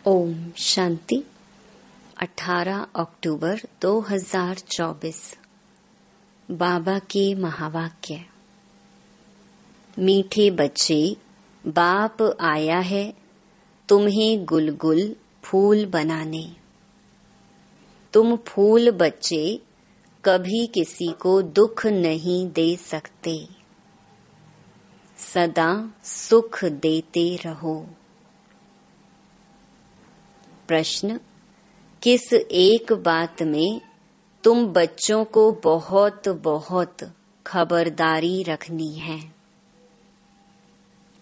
ओम शांति। 18 अक्टूबर 2024। बाबा के महावाक्य। मीठे बच्चे, बाप आया है तुम्हें गुलगुल फूल बनाने। तुम फूल बच्चे कभी किसी को दुख नहीं दे सकते। सदा सुख देते रहो। प्रश्न: किस एक बात में तुम बच्चों को बहुत बहुत खबरदारी रखनी है?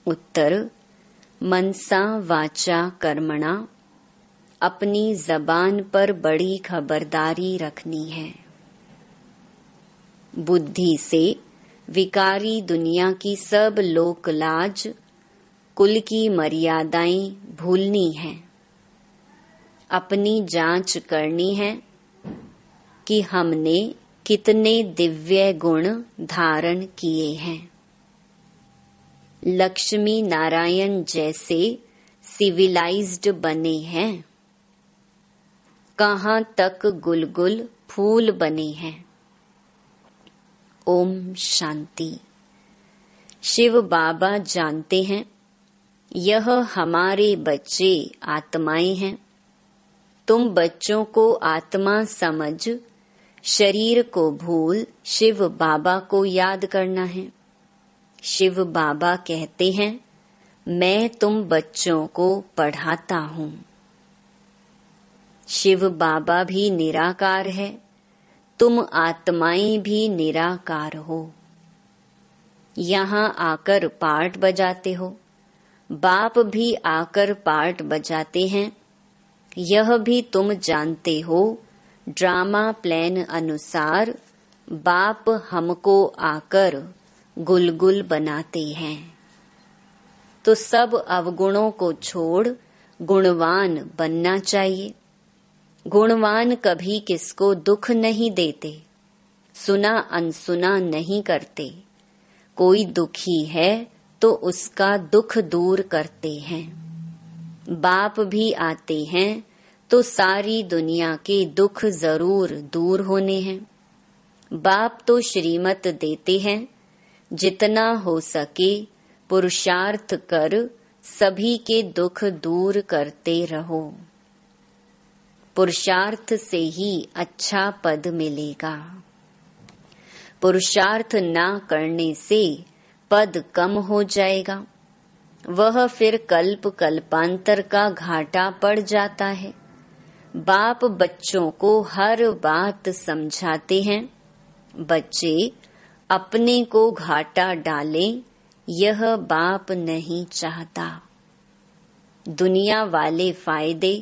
उत्तर: मनसा वाचा कर्मणा, अपनी जबान पर बड़ी खबरदारी रखनी है। बुद्धि से विकारी दुनिया की सब लोक लाज, कुल की मर्यादाएं भूलनी है। अपनी जांच करनी है कि हमने कितने दिव्य गुण धारण किए हैं। लक्ष्मी नारायण जैसे सिविलाइज्ड बने हैं। कहां तक गुलगुल फूल बने हैं। ओम शांति। शिव बाबा जानते हैं यह हमारे बच्चे आत्माएं हैं। तुम बच्चों को आत्मा समझ शरीर को भूल शिव बाबा को याद करना है। शिव बाबा कहते हैं, मैं तुम बच्चों को पढ़ाता हूँ। शिव बाबा भी निराकार है, तुम आत्माएं भी निराकार हो। यहाँ आकर पार्ट बजाते हो, बाप भी आकर पार्ट बजाते हैं। यह भी तुम जानते हो, ड्रामा प्लान अनुसार बाप हमको आकर गुलगुल बनाते हैं। तो सब अवगुणों को छोड़ गुणवान बनना चाहिए। गुणवान कभी किसको दुख नहीं देते, सुना अनसुना नहीं करते। कोई दुखी है तो उसका दुख दूर करते हैं। बाप भी आते हैं तो सारी दुनिया के दुख जरूर दूर होने हैं। बाप तो श्रीमत देते हैं, जितना हो सके पुरुषार्थ कर सभी के दुख दूर करते रहो। पुरुषार्थ से ही अच्छा पद मिलेगा। पुरुषार्थ ना करने से पद कम हो जाएगा। वह फिर कल्प कल्पांतर का घाटा पड़ जाता है। बाप बच्चों को हर बात समझाते हैं। बच्चे अपने को घाटा डालें, यह बाप नहीं चाहता। दुनिया वाले फायदे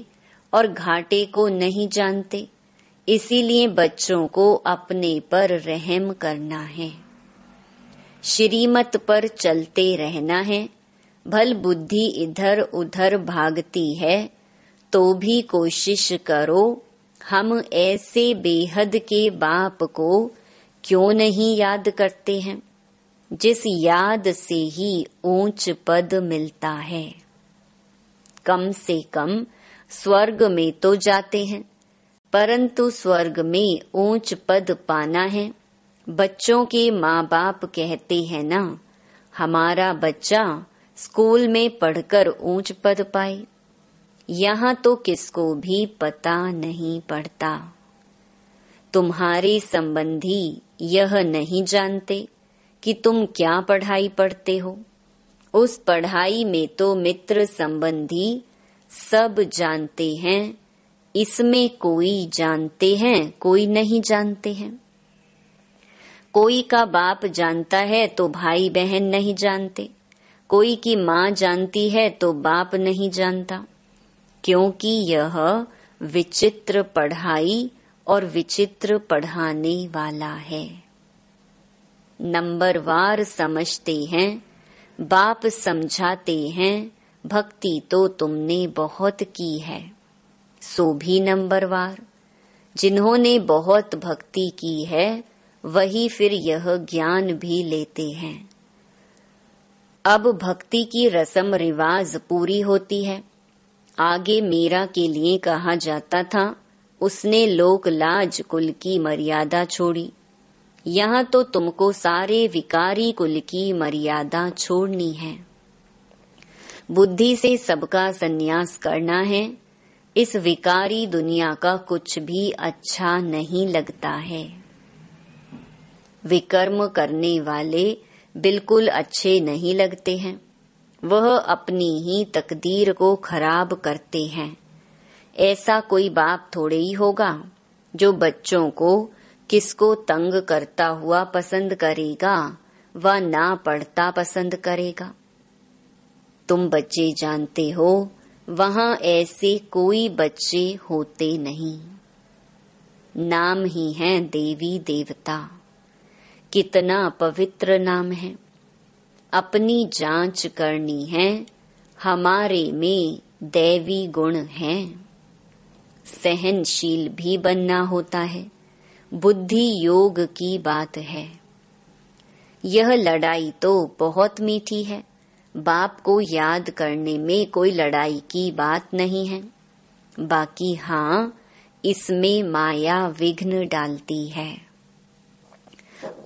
और घाटे को नहीं जानते, इसीलिए बच्चों को अपने पर रहम करना है। श्रीमत पर चलते रहना है। भल बुद्धि इधर उधर भागती है तो भी कोशिश करो, हम ऐसे बेहद के बाप को क्यों नहीं याद करते हैं, जिस याद से ही ऊंच पद मिलता है। कम से कम स्वर्ग में तो जाते हैं, परंतु स्वर्ग में ऊंच पद पाना है। बच्चों के माँ बाप कहते हैं ना, हमारा बच्चा स्कूल में पढ़कर ऊंच पद पाए। यहाँ तो किसको भी पता नहीं पड़ता। तुम्हारे संबंधी यह नहीं जानते कि तुम क्या पढ़ाई पढ़ते हो। उस पढ़ाई में तो मित्र संबंधी सब जानते हैं। इसमें कोई जानते हैं, कोई नहीं जानते हैं। कोई का बाप जानता है तो भाई बहन नहीं जानते। कोई की माँ जानती है तो बाप नहीं जानता, क्योंकि यह विचित्र पढ़ाई और विचित्र पढ़ाने वाला है। नंबरवार समझते हैं, बाप समझाते हैं, भक्ति तो तुमने बहुत की है, सो भी नंबरवार। जिन्होंने बहुत भक्ति की है वही फिर यह ज्ञान भी लेते हैं। अब भक्ति की रस्म रिवाज पूरी होती है। आगे मीरा के लिए कहा जाता था, उसने लोक लाज कुल की मर्यादा छोड़ी। यहाँ तो तुमको सारे विकारी कुल की मर्यादा छोड़नी है। बुद्धि से सबका संन्यास करना है। इस विकारी दुनिया का कुछ भी अच्छा नहीं लगता है। विकर्म करने वाले बिल्कुल अच्छे नहीं लगते हैं। वह अपनी ही तकदीर को खराब करते हैं। ऐसा कोई बाप थोड़े ही होगा जो बच्चों को किसको तंग करता हुआ पसंद करेगा व ना पढ़ता पसंद करेगा। तुम बच्चे जानते हो, वहाँ ऐसे कोई बच्चे होते नहीं। नाम ही है देवी देवता। कितना पवित्र नाम है। अपनी जांच करनी है, हमारे में दैवी गुण हैं। सहनशील भी बनना होता है। बुद्धि योग की बात है। यह लड़ाई तो बहुत मीठी है। बाप को याद करने में कोई लड़ाई की बात नहीं है। बाकी हाँ, इसमें माया विघ्न डालती है।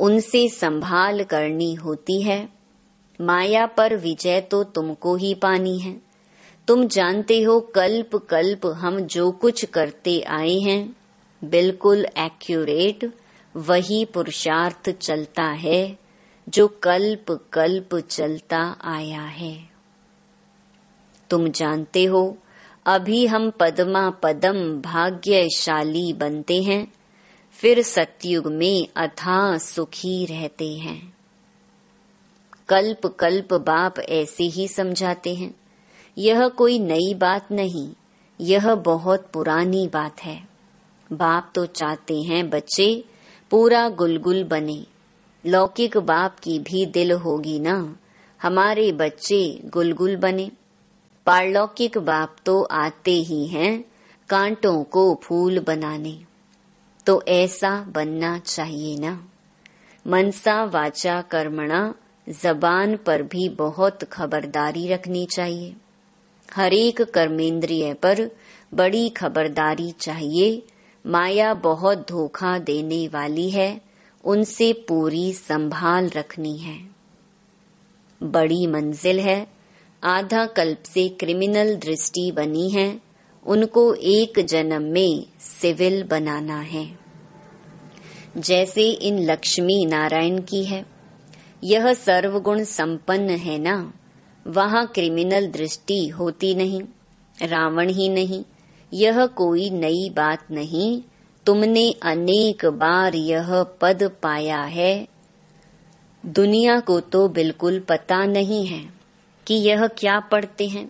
उनसे संभाल करनी होती है। माया पर विजय तो तुमको ही पानी है। तुम जानते हो, कल्प कल्प हम जो कुछ करते आए हैं, बिल्कुल एक्यूरेट वही पुरुषार्थ चलता है जो कल्प कल्प चलता आया है। तुम जानते हो, अभी हम पद्मा पदम भाग्यशाली बनते हैं, फिर सतयुग में अथाह सुखी रहते हैं। कल्प कल्प बाप ऐसे ही समझाते हैं। यह कोई नई बात नहीं, यह बहुत पुरानी बात है। बाप तो चाहते हैं बच्चे पूरा गुलगुल बने। लौकिक बाप की भी दिल होगी ना, हमारे बच्चे गुलगुल बने। पारलौकिक बाप तो आते ही हैं कांटों को फूल बनाने। तो ऐसा बनना चाहिए ना। मनसा वाचा कर्मणा, जबान पर भी बहुत खबरदारी रखनी चाहिए। हर एक कर्मेंद्रिय पर बड़ी खबरदारी चाहिए। माया बहुत धोखा देने वाली है, उनसे पूरी संभाल रखनी है। बड़ी मंजिल है। आधा कल्प से क्रिमिनल दृष्टि बनी है, उनको एक जन्म में सिविल बनाना है। जैसे इन लक्ष्मी नारायण की है, यह सर्वगुण संपन्न है ना, वहाँ क्रिमिनल दृष्टि होती नहीं। रावण ही नहीं, यह कोई नई बात नहीं। तुमने अनेक बार यह पद पाया है। दुनिया को तो बिल्कुल पता नहीं है कि यह क्या पढ़ते हैं।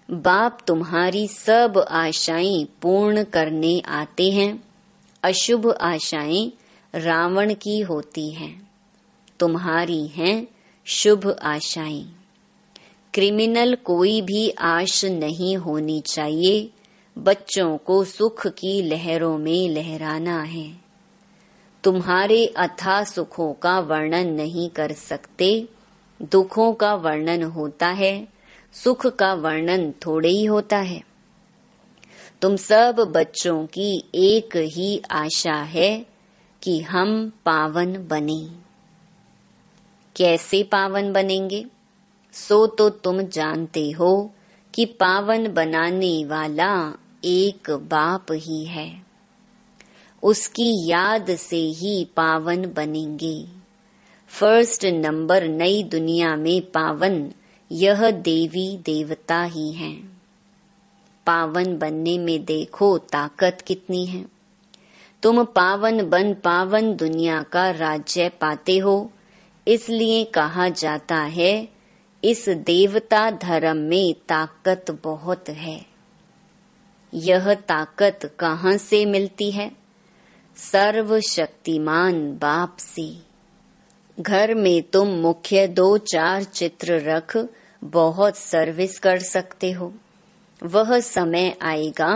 बाप तुम्हारी सब आशाएं पूर्ण करने आते हैं। अशुभ आशाएं रावण की होती हैं, तुम्हारी हैं शुभ आशाएं। क्रिमिनल कोई भी आश नहीं होनी चाहिए। बच्चों को सुख की लहरों में लहराना है। तुम्हारे अथाह सुखों का वर्णन नहीं कर सकते। दुखों का वर्णन होता है, सुख का वर्णन थोड़े ही होता है। तुम सब बच्चों की एक ही आशा है कि हम पावन बने। कैसे पावन बनेंगे, सो तो तुम जानते हो कि पावन बनाने वाला एक बाप ही है। उसकी याद से ही पावन बनेंगे। फर्स्ट नंबर नई दुनिया में पावन यह देवी देवता ही हैं। पावन बनने में देखो ताकत कितनी है। तुम पावन बन पावन दुनिया का राज्य पाते हो। इसलिए कहा जाता है, इस देवता धर्म में ताकत बहुत है। यह ताकत कहाँ से मिलती है? सर्वशक्तिमान बाप से। घर में तुम मुख्य 2-4 चित्र रख बहुत सर्विस कर सकते हो। वह समय आएगा,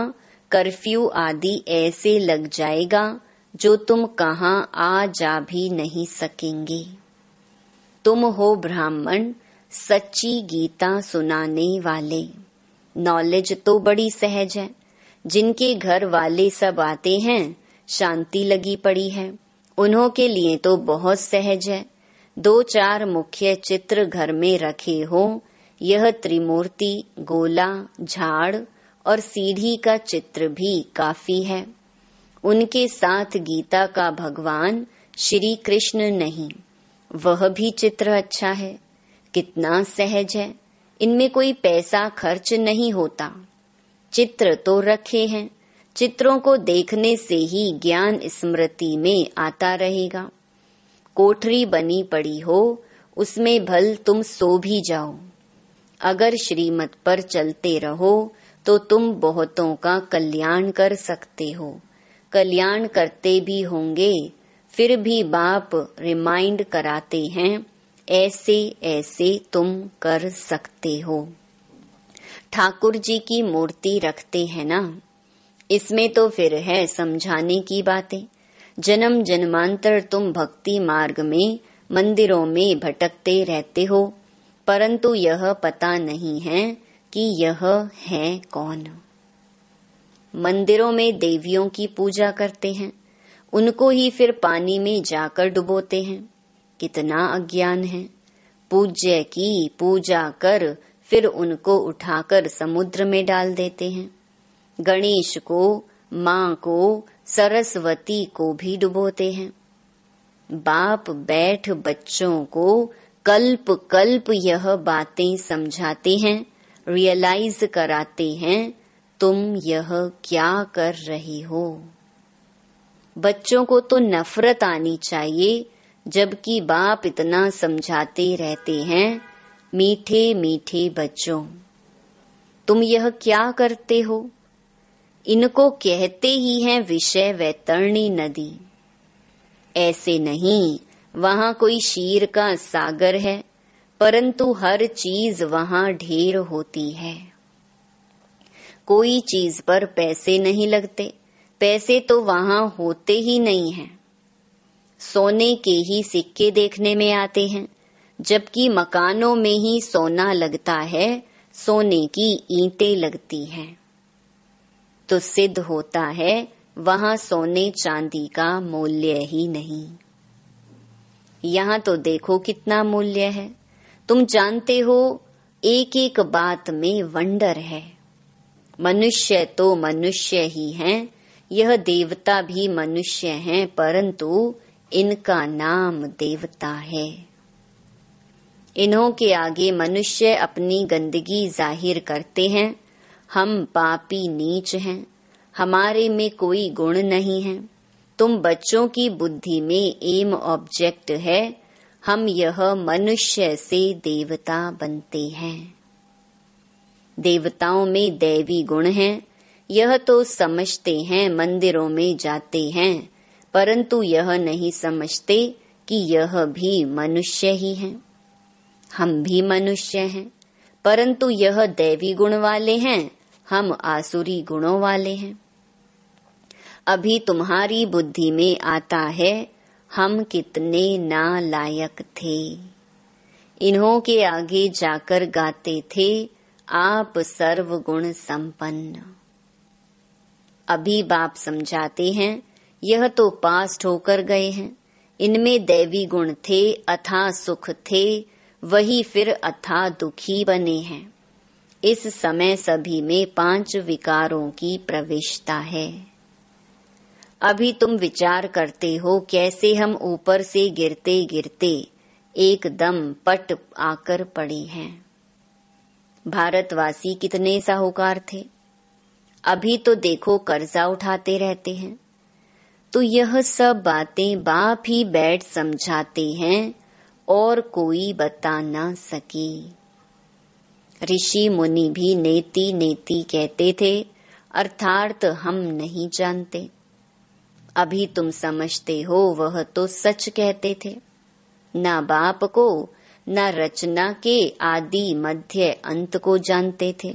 कर्फ्यू आदि ऐसे लग जाएगा जो तुम कहाँ आ जा भी नहीं सकेंगे। तुम हो ब्राह्मण, सच्ची गीता सुनाने वाले। नॉलेज तो बड़ी सहज है। जिनके घर वाले सब आते हैं, शांति लगी पड़ी है, उन्हों के लिए तो बहुत सहज है। 2-4 मुख्य चित्र घर में रखे हो, यह त्रिमूर्ति, गोला, झाड़ और सीढ़ी का चित्र भी काफी है। उनके साथ गीता का भगवान श्री कृष्ण नहीं, वह भी चित्र अच्छा है। कितना सहज है, इनमें कोई पैसा खर्च नहीं होता। चित्र तो रखे हैं, चित्रों को देखने से ही ज्ञान स्मृति में आता रहेगा। कोठरी बनी पड़ी हो, उसमें भल तुम सो भी जाओ। अगर श्रीमत पर चलते रहो तो तुम बहुतों का कल्याण कर सकते हो। कल्याण करते भी होंगे, फिर भी बाप रिमाइंड कराते हैं, ऐसे ऐसे तुम कर सकते हो। ठाकुर जी की मूर्ति रखते हैं ना, इसमें तो फिर है समझाने की बातें। जन्म जन्मांतर तुम भक्ति मार्ग में मंदिरों में भटकते रहते हो, परंतु यह पता नहीं है कि यह है कौन। मंदिरों में देवियों की पूजा करते हैं, उनको ही फिर पानी में जाकर डुबोते हैं। कितना अज्ञान है। पूज्य की पूजा कर फिर उनको उठाकर समुद्र में डाल देते हैं। गणेश को, माँ को, सरस्वती को भी डुबोते हैं। बाप बैठ बच्चों को कल्प कल्प यह बातें समझाते हैं, रियलाइज कराते हैं, तुम यह क्या कर रहे हो। बच्चों को तो नफरत आनी चाहिए, जबकि बाप इतना समझाते रहते हैं, मीठे मीठे बच्चों, तुम यह क्या करते हो। इनको कहते ही हैं विषय वैतरणी नदी। ऐसे नहीं, वहाँ कोई शीर का सागर है, परंतु हर चीज वहाँ ढेर होती है। कोई चीज पर पैसे नहीं लगते, पैसे तो वहाँ होते ही नहीं हैं। सोने के ही सिक्के देखने में आते हैं, जबकि मकानों में ही सोना लगता है, सोने की ईंटें लगती हैं। तो सिद्ध होता है वहाँ सोने चांदी का मूल्य ही नहीं। यहाँ तो देखो कितना मूल्य है। तुम जानते हो, एक एक बात में वंडर है। मनुष्य तो मनुष्य ही हैं, यह देवता भी मनुष्य हैं, परंतु इनका नाम देवता है। इन्हों के आगे मनुष्य अपनी गंदगी जाहिर करते हैं। हम पापी नीच हैं, हमारे में कोई गुण नहीं है। तुम बच्चों की बुद्धि में एम ऑब्जेक्ट है, हम यह मनुष्य से देवता बनते हैं। देवताओं में दैवी गुण हैं, यह तो समझते हैं, मंदिरों में जाते हैं, परंतु यह नहीं समझते कि यह भी मनुष्य ही हैं। हम भी मनुष्य हैं, परंतु यह दैवी गुण वाले हैं, हम आसुरी गुणों वाले हैं। अभी तुम्हारी बुद्धि में आता है, हम कितने नालायक थे। इन्हों के आगे जाकर गाते थे, आप सर्वगुण संपन्न। अभी बाप समझाते हैं, यह तो पास्ट होकर गए हैं। इनमें दैवी गुण थे, अथाह सुख थे, वही फिर अथाह दुखी बने हैं। इस समय सभी में 5 विकारों की प्रविष्टता है। अभी तुम विचार करते हो, कैसे हम ऊपर से गिरते गिरते एकदम पट आकर पड़े हैं। भारतवासी कितने साहूकार थे, अभी तो देखो कर्जा उठाते रहते हैं। तो यह सब बातें बाप ही बैठ समझाते हैं और कोई बता ना सके। ऋषि मुनि भी नेति नेति कहते थे, अर्थात हम नहीं जानते। अभी तुम समझते हो, वह तो सच कहते थे। ना बाप को, ना रचना के आदि मध्य अंत को जानते थे।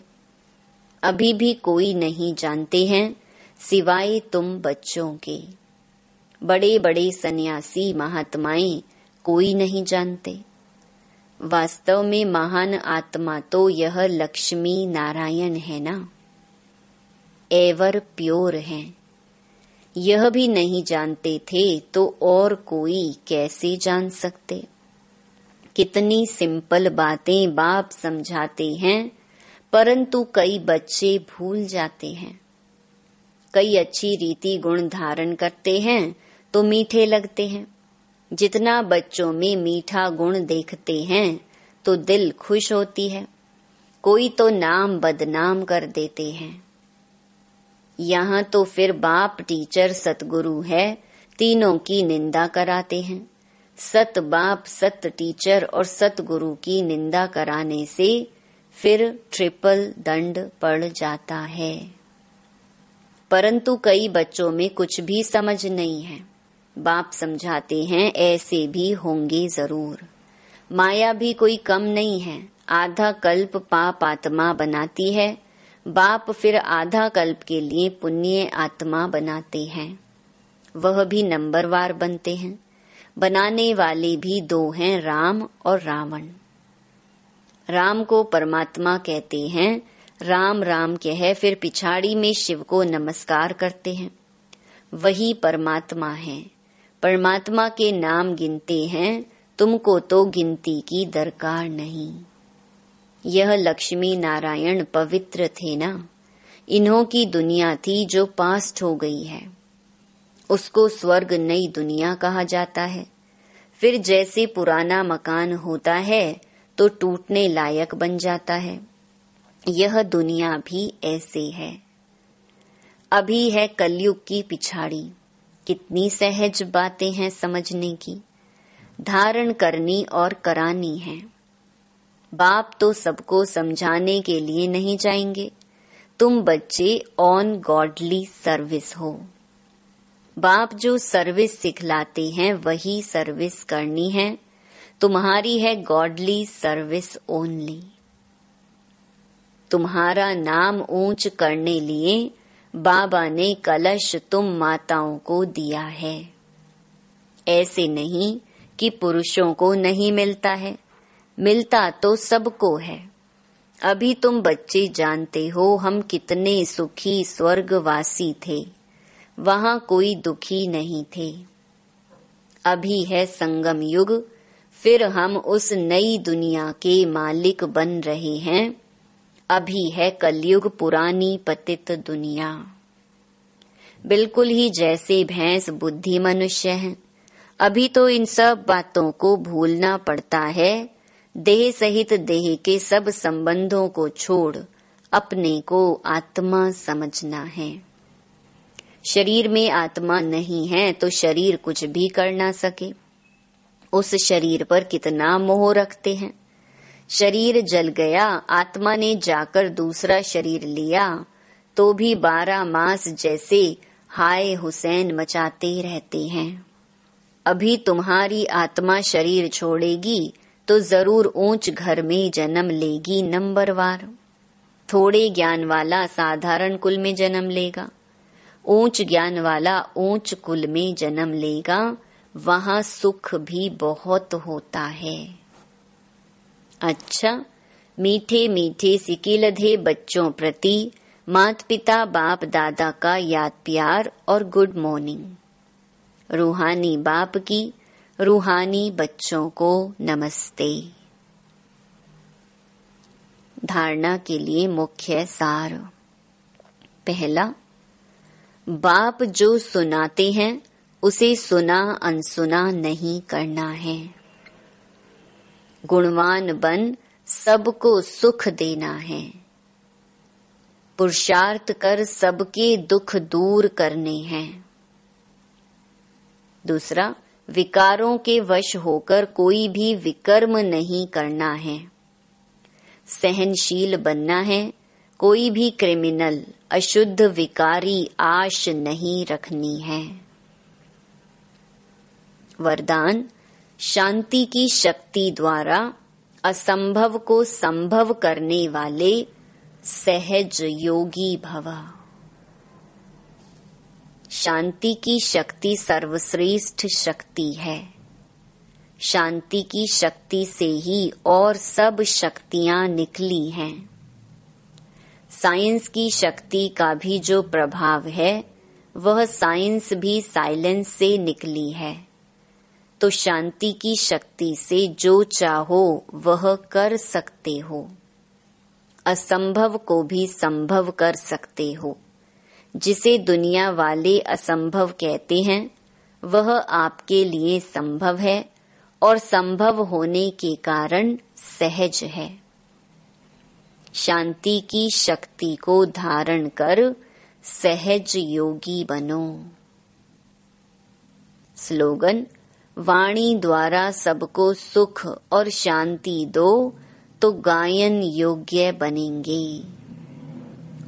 अभी भी कोई नहीं जानते हैं, सिवाय तुम बच्चों के। बड़े बड़े सन्यासी महात्माएं कोई नहीं जानते। वास्तव में महान आत्मा तो यह लक्ष्मी नारायण है ना, एवर प्योर है। यह भी नहीं जानते थे तो और कोई कैसे जान सकते। कितनी सिंपल बातें बाप समझाते हैं, परंतु कई बच्चे भूल जाते हैं। कई अच्छी रीति गुण धारण करते हैं तो मीठे लगते हैं। जितना बच्चों में मीठा गुण देखते हैं तो दिल खुश होती है। कोई तो नाम बदनाम कर देते हैं। यहाँ तो फिर बाप टीचर सतगुरु है, तीनों की निंदा कराते हैं। सत बाप सत टीचर और सतगुरु की निंदा कराने से फिर ट्रिपल दंड पड़ जाता है। परंतु कई बच्चों में कुछ भी समझ नहीं है। बाप समझाते हैं ऐसे भी होंगे जरूर। माया भी कोई कम नहीं है, आधा कल्प पाप आत्मा बनाती है। बाप फिर आधा कल्प के लिए पुण्य आत्मा बनाते हैं। वह भी नंबरवार बनते हैं। बनाने वाले भी दो हैं, राम और रावण। राम को परमात्मा कहते हैं। राम राम कह फिर पिछाड़ी में शिव को नमस्कार करते हैं। वही परमात्मा है। परमात्मा के नाम गिनते हैं, तुमको तो गिनती की दरकार नहीं। यह लक्ष्मी नारायण पवित्र थे ना, इन्हों की दुनिया थी जो पास्ट हो गई है। उसको स्वर्ग नई दुनिया कहा जाता है। फिर जैसे पुराना मकान होता है तो टूटने लायक बन जाता है, यह दुनिया भी ऐसे है। अभी है कलयुग की पिछाड़ी। कितनी सहज बातें हैं समझने की, धारण करनी और करानी है। बाप तो सबको समझाने के लिए नहीं जाएंगे। तुम बच्चे ऑन गॉडली सर्विस हो। बाप जो सर्विस सिखलाते हैं वही सर्विस करनी है। तुम्हारी है गॉडली सर्विस ओनली। तुम्हारा नाम ऊंच करने लिए बाबा ने कलश तुम माताओं को दिया है। ऐसे नहीं कि पुरुषों को नहीं मिलता है, मिलता तो सबको है। अभी तुम बच्चे जानते हो हम कितने सुखी स्वर्गवासी थे, वहां कोई दुखी नहीं थे। अभी है संगम युग, फिर हम उस नई दुनिया के मालिक बन रहे हैं। अभी है कलयुग पुरानी पतित दुनिया। बिल्कुल ही जैसे भैंस बुद्धि मनुष्य है। अभी तो इन सब बातों को भूलना पड़ता है। देह सहित देह के सब संबंधों को छोड़ अपने को आत्मा समझना है। शरीर में आत्मा नहीं है तो शरीर कुछ भी कर ना सके। उस शरीर पर कितना मोह रखते हैं। शरीर जल गया, आत्मा ने जाकर दूसरा शरीर लिया तो भी 12 मास जैसे हाय हुसैन मचाते रहते हैं। अभी तुम्हारी आत्मा शरीर छोड़ेगी तो जरूर ऊंच घर में जन्म लेगी नंबरवार। थोड़े ज्ञान वाला साधारण कुल में जन्म लेगा, ऊंच ज्ञान वाला ऊंच कुल में जन्म लेगा। वहां सुख भी बहुत होता है। अच्छा, मीठे मीठे सिकिलधे बच्चों प्रति माता पिता बाप दादा का याद प्यार और गुड मॉर्निंग। रूहानी बाप की रूहानी बच्चों को नमस्ते। धारणा के लिए मुख्य सार। पहला, बाप जो सुनाते हैं उसे सुना अनसुना नहीं करना है। गुणवान बन सबको सुख देना है। पुरुषार्थ कर सबके दुख दूर करने हैं। दूसरा, विकारों के वश होकर कोई भी विकर्म नहीं करना है। सहनशील बनना है। कोई भी क्रिमिनल अशुद्ध विकारी आश नहीं रखनी है। वरदान, शांति की शक्ति द्वारा असंभव को संभव करने वाले सहज योगी भव। शांति की शक्ति सर्वश्रेष्ठ शक्ति है। शांति की शक्ति से ही और सब शक्तियां निकली हैं। साइंस की शक्ति का भी जो प्रभाव है वह साइंस भी साइलेंस से निकली है। तो शांति की शक्ति से जो चाहो वह कर सकते हो। असंभव को भी संभव कर सकते हो। जिसे दुनिया वाले असंभव कहते हैं वह आपके लिए संभव है और संभव होने के कारण सहज है। शांति की शक्ति को धारण कर सहज योगी बनो। स्लोगन: वाणी द्वारा सबको सुख और शांति दो तो गायन योग्य बनेंगे।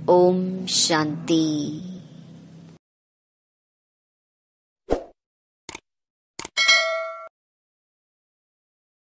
ओम शांति।